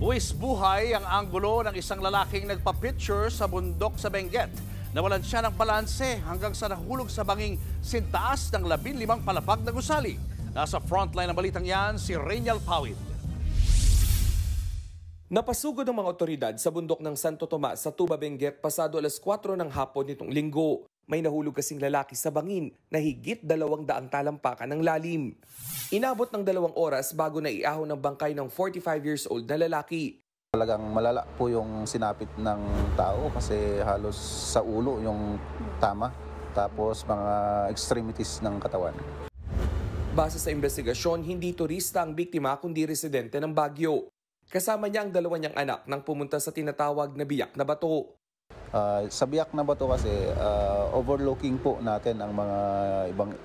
Buwis buhay ang anggulo ng isang lalaking nagpa-picture sa bundok sa Benguet. Nawalan siya ng balanse hanggang sa nahulog sa banging sintaas ng 15 palapag na gusali. Nasa frontline ng balitang yan si Reynel Pawid. Napasugod ng mga otoridad sa bundok ng Santo Tomas sa Tuba, Benguet pasado alas 4 ng hapon nitong linggo. May nahulog kasing lalaki sa bangin na higit 200 talampakan ng lalim. Inabot ng 2 oras bago na iahon ng bangkay ng 45 years old na lalaki. Talagang malala po yung sinapit ng tao kasi halos sa ulo yung tama, tapos mga extremities ng katawan. Base sa investigasyon, hindi turista ang biktima kundi residente ng Baguio. Kasama niya ang 2 niyang anak nang pumunta sa tinatawag na Biyak na Bato. Sa Biyak na Bato kasi overlooking po natin ang mga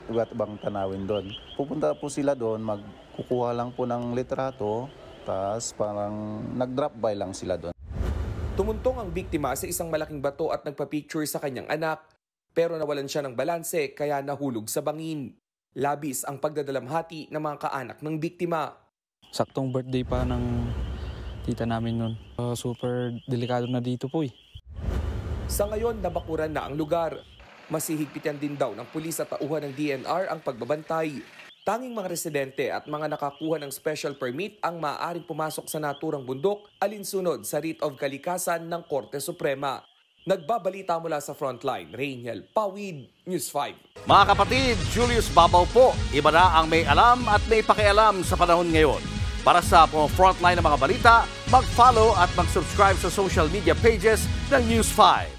iba't ibang tanawin doon. Pupunta po sila doon, magkukuha lang po ng litrato, tapos parang nag-drop by lang sila doon. Tumuntong ang biktima sa isang malaking bato at nagpa-picture sa kanyang anak, pero nawalan siya ng balanse kaya nahulog sa bangin. Labis ang pagdadalamhati ng mga kaanak ng biktima. Saktong birthday pa ng tita namin nun. Super delikado na dito po eh. Sa ngayon, nabakuran na ang lugar. Masihigpitan din daw ng pulis at tauhan ng DNR ang pagbabantay. Tanging mga residente at mga nakakuha ng special permit ang maaaring pumasok sa naturang bundok alinsunod sa writ of kalikasan ng Korte Suprema. Nagbabalita mula sa frontline, Reynel Pawid, News 5. Mga kapatid, Julius Babaw po. Iba na ang may alam at may pakialam sa panahon ngayon. Para sa frontline ng mga balita, mag-follow at mag-subscribe sa social media pages ng News 5.